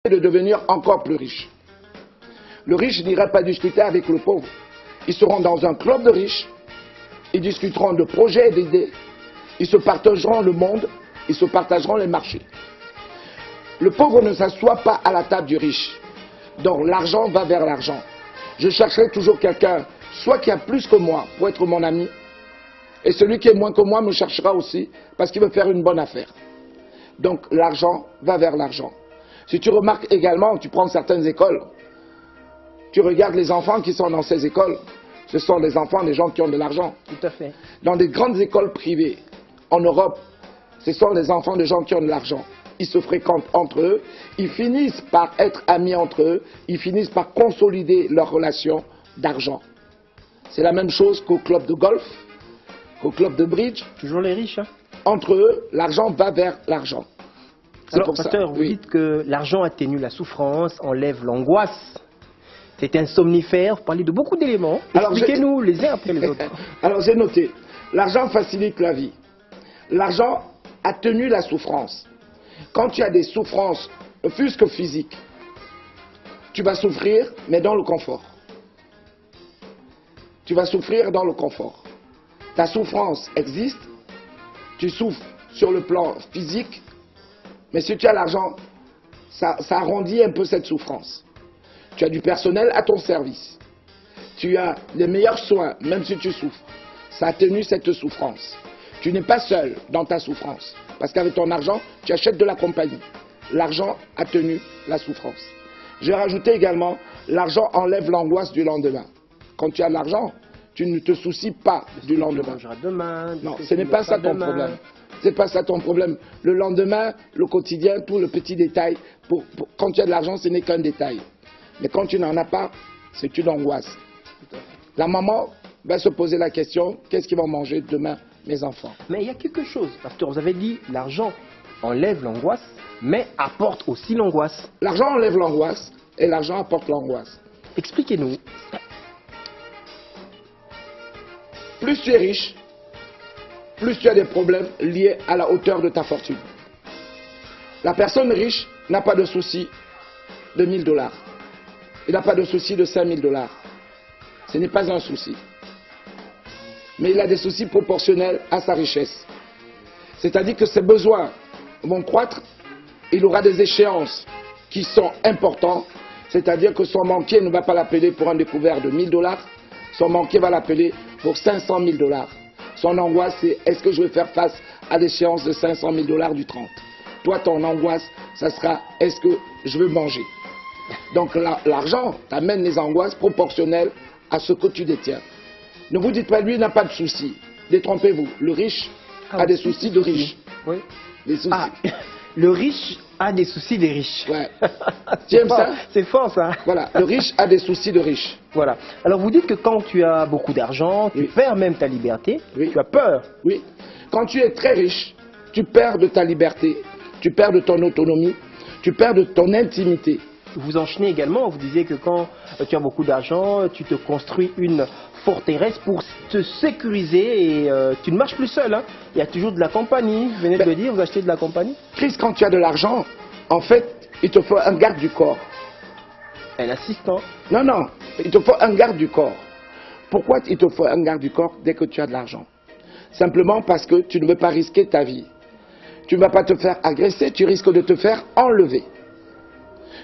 de devenir encore plus riche. Le riche n'ira pas discuter avec le pauvre. Ils seront dans un club de riches, ils discuteront de projets et d'idées, ils se partageront le monde, ils se partageront les marchés. Le pauvre ne s'assoit pas à la table du riche. Donc l'argent va vers l'argent. Je chercherai toujours quelqu'un, soit qui a plus que moi pour être mon ami, et celui qui est moins que moi me cherchera aussi parce qu'il veut faire une bonne affaire. Donc l'argent va vers l'argent. Si tu remarques également, tu prends certaines écoles, tu regardes les enfants qui sont dans ces écoles, ce sont les enfants des gens qui ont de l'argent. Tout à fait. Dans des grandes écoles privées, en Europe, ce sont les enfants des gens qui ont de l'argent. Ils se fréquentent entre eux, ils finissent par être amis entre eux, ils finissent par consolider leurs relations d'argent. C'est la même chose qu'au club de golf, qu'au club de bridge. Toujours les riches, hein. Entre eux, l'argent va vers l'argent. Alors, pasteur, vous dites que l'argent atténue la souffrance, enlève l'angoisse. C'est un somnifère, vous parlez de beaucoup d'éléments. Expliquez-nous les uns après les autres. Alors j'ai noté, l'argent facilite la vie. L'argent atténue la souffrance. Quand tu as des souffrances, fût-ce que physiques, tu vas souffrir, mais dans le confort. Tu vas souffrir dans le confort. Ta souffrance existe, tu souffres sur le plan physique, mais si tu as l'argent, ça arrondit un peu cette souffrance. Tu as du personnel à ton service. Tu as les meilleurs soins, même si tu souffres. Ça atténue cette souffrance. Tu n'es pas seul dans ta souffrance. Parce qu'avec ton argent, tu achètes de la compagnie. L'argent atténue la souffrance. Je vais rajouter également, l'argent enlève l'angoisse du lendemain. Quand tu as de l'argent, tu ne te soucies pas du lendemain. Non, ce n'est pas ça ton problème. C'est pas ça ton problème. Le lendemain, le quotidien, tout le petit détail, quand tu as de l'argent, ce n'est qu'un détail. Mais quand tu n'en as pas, c'est une angoisse. La maman va se poser la question, qu'est-ce qu'ils vont manger demain, mes enfants? Mais il y a quelque chose, pasteur, vous avez dit, l'argent enlève l'angoisse, mais apporte aussi l'angoisse. L'argent enlève l'angoisse et l'argent apporte l'angoisse. Expliquez-nous. Plus tu es riche, plus tu as des problèmes liés à la hauteur de ta fortune. La personne riche n'a pas de souci de 1000 $. Il n'a pas de souci de 5000 $. Ce n'est pas un souci. Mais il a des soucis proportionnels à sa richesse. C'est-à-dire que ses besoins vont croître, il aura des échéances qui sont importantes, c'est-à-dire que son banquier ne va pas l'appeler pour un découvert de 1000 $, son banquier va l'appeler pour 500 000 $. Son angoisse, c'est est-ce que je vais faire face à l'échéance de 500 000 $ du 30? Toi, ton angoisse, ça sera est-ce que je veux manger? Donc l'argent t'amène les angoisses proportionnelles à ce que tu détiens. Ne vous dites pas, lui n'a pas de soucis. Détrompez-vous, le riche a des soucis de riche. Oui. Des soucis. Ah, le riche a des soucis des riches. Ouais. Tu aimes ça? C'est fort ça. Voilà, le riche a des soucis de riche. Voilà. Alors vous dites que quand tu as beaucoup d'argent, tu perds même ta liberté, tu as peur. Oui. Quand tu es très riche, tu perds de ta liberté, tu perds de ton autonomie, tu perds de ton intimité. Vous enchaînez également, vous disiez que quand tu as beaucoup d'argent, tu te construis une forteresse pour te sécuriser et tu ne marches plus seul. Hein. Il y a toujours de la compagnie, vous venez de le dire, vous achetez de la compagnie. Chris, quand tu as de l'argent, en fait, il te faut un garde du corps. Un assistant. Non, non, il te faut un garde du corps. Pourquoi il te faut un garde du corps dès que tu as de l'argent? Simplement parce que tu ne veux pas risquer ta vie. Tu ne vas pas te faire agresser, tu risques de te faire enlever.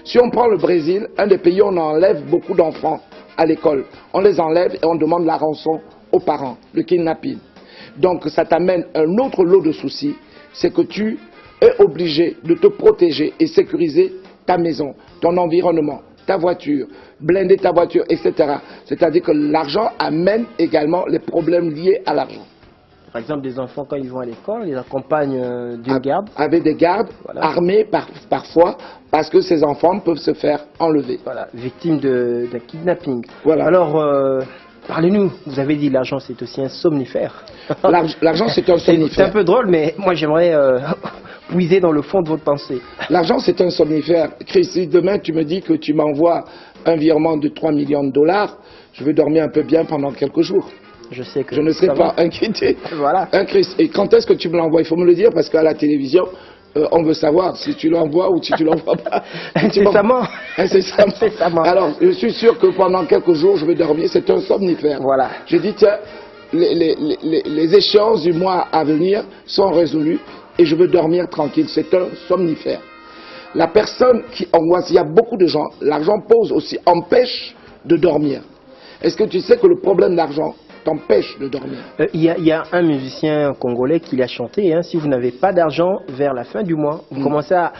Si on prend le Brésil, un des pays où on enlève beaucoup d'enfants à l'école, on les enlève et on demande la rançon aux parents, le kidnapping. Donc ça t'amène un autre lot de soucis, c'est que tu es obligé de te protéger et sécuriser ta maison, ton environnement, ta voiture, blinder ta voiture, etc. C'est-à-dire que l'argent amène également les problèmes liés à l'argent. Par exemple, des enfants, quand ils vont à l'école, ils accompagnent d'une garde. Avec des gardes, voilà. Armés parfois, parce que ces enfants peuvent se faire enlever. Voilà, victimes d'un kidnapping. Voilà. Alors, parlez-nous, vous avez dit l'argent c'est aussi un somnifère. L'argent c'est un somnifère. C'est un peu drôle, mais moi j'aimerais puiser dans le fond de votre pensée. L'argent c'est un somnifère. Chris, si demain tu me dis que tu m'envoies un virement de 3 millions de $, je vais dormir un peu bien pendant quelques jours. Je sais que je ne serai pas inquiété. Voilà. Chris, et quand est-ce que tu me l'envoies? Il faut me le dire parce qu'à la télévision, On veut savoir si tu l'envoies ou si tu l'envoies pas. Incessamment. Incessamment. Incessamment. Alors, je suis sûr que pendant quelques jours, je vais dormir. C'est un somnifère. Voilà. Je dis, tiens, les échéances du mois à venir sont résolues et je veux dormir tranquille. C'est un somnifère. La personne qui angoisse, il y a beaucoup de gens, l'argent pose aussi, empêche de dormir. Est-ce que tu sais que le problème d'argent t'empêche de dormir? Il y a un musicien congolais qui l'a chanté, hein, si vous n'avez pas d'argent vers la fin du mois, vous commencez à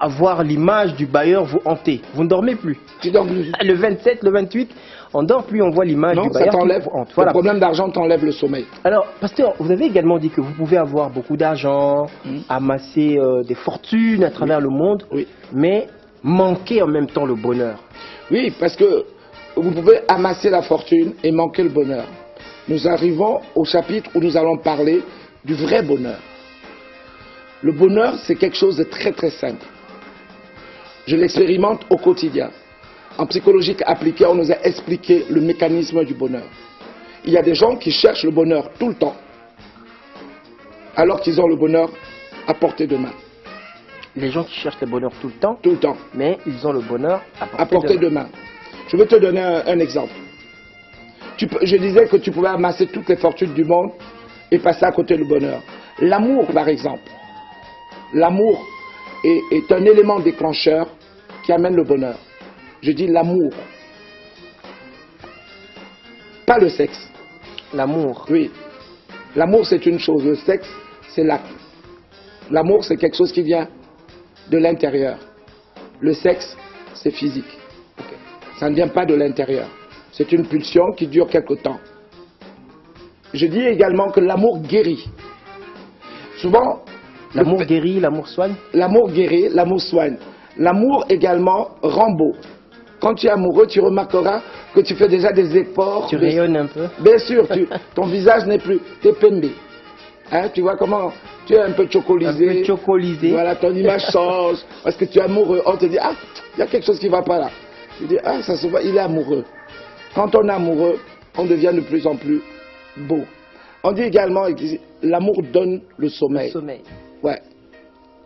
voir l'image du bailleur vous hanter. Vous ne dormez plus. Tu dors plus. Le 27, le 28, on ne dort plus, on voit l'image du bailleur qui vous hante. Voilà. Le problème d'argent t'enlève le sommeil. Alors, pasteur, vous avez également dit que vous pouvez avoir beaucoup d'argent, amasser des fortunes à travers le monde, mais manquer en même temps le bonheur. Oui, parce que vous pouvez amasser la fortune et manquer le bonheur. Nous arrivons au chapitre où nous allons parler du vrai bonheur. Le bonheur, c'est quelque chose de très très simple. Je l'expérimente au quotidien. En psychologie appliquée, on nous a expliqué le mécanisme du bonheur. Il y a des gens qui cherchent le bonheur tout le temps, alors qu'ils ont le bonheur à portée de main. Les gens qui cherchent le bonheur tout le temps. Tout le temps. Mais ils ont le bonheur à portée de main. Je vais te donner un exemple. Je disais que tu pouvais amasser toutes les fortunes du monde et passer à côté du bonheur. L'amour, par exemple. L'amour est un élément déclencheur qui amène le bonheur. Je dis l'amour. Pas le sexe. L'amour. Oui. L'amour, c'est une chose. Le sexe, c'est l'acte. L'amour, c'est quelque chose qui vient de l'intérieur. Le sexe, c'est physique. Ça ne vient pas de l'intérieur. C'est une pulsion qui dure quelque temps. Je dis également que l'amour guérit. Souvent... L'amour guérit, l'amour soigne. L'amour guérit, l'amour soigne. L'amour également rend beau. Quand tu es amoureux, tu remarqueras que tu fais déjà des efforts. Tu rayonnes un peu. Bien sûr, ton visage n'est plus... Tu es pembe. Hein, tu vois comment tu es un peu chocolisé. Un peu chocolisé. Voilà, ton image change. Parce que tu es amoureux. On te dit, ah, il y a quelque chose qui ne va pas là. Tu dis, ah, ça se voit, il est amoureux. Quand on est amoureux, on devient de plus en plus beau. On dit également, l'amour donne le sommeil. Le sommeil. Ouais.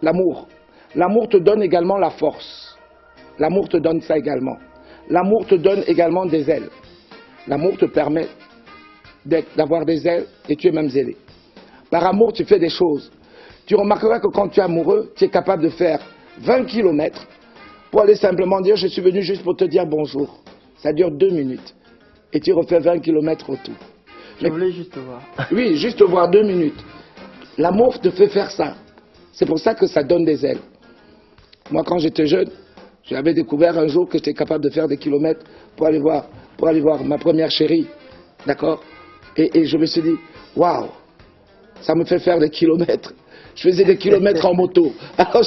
L'amour. L'amour te donne également la force. L'amour te donne ça également. L'amour te donne également des ailes. L'amour te permet d'avoir des ailes et tu es même zélé. Par amour, tu fais des choses. Tu remarqueras que quand tu es amoureux, tu es capable de faire 20 km pour aller simplement dire, je suis venu juste pour te dire bonjour. Ça dure 2 minutes. Et tu refais 20 km autour. Je voulais juste te voir. Oui, juste voir 2 minutes. L'amour te fait faire ça. C'est pour ça que ça donne des ailes. Moi, quand j'étais jeune, j'avais découvert un jour que j'étais capable de faire des kilomètres pour aller voir ma première chérie. D'accord? Et je me suis dit, waouh, ça me fait faire des kilomètres. Je faisais des kilomètres en moto. Alors,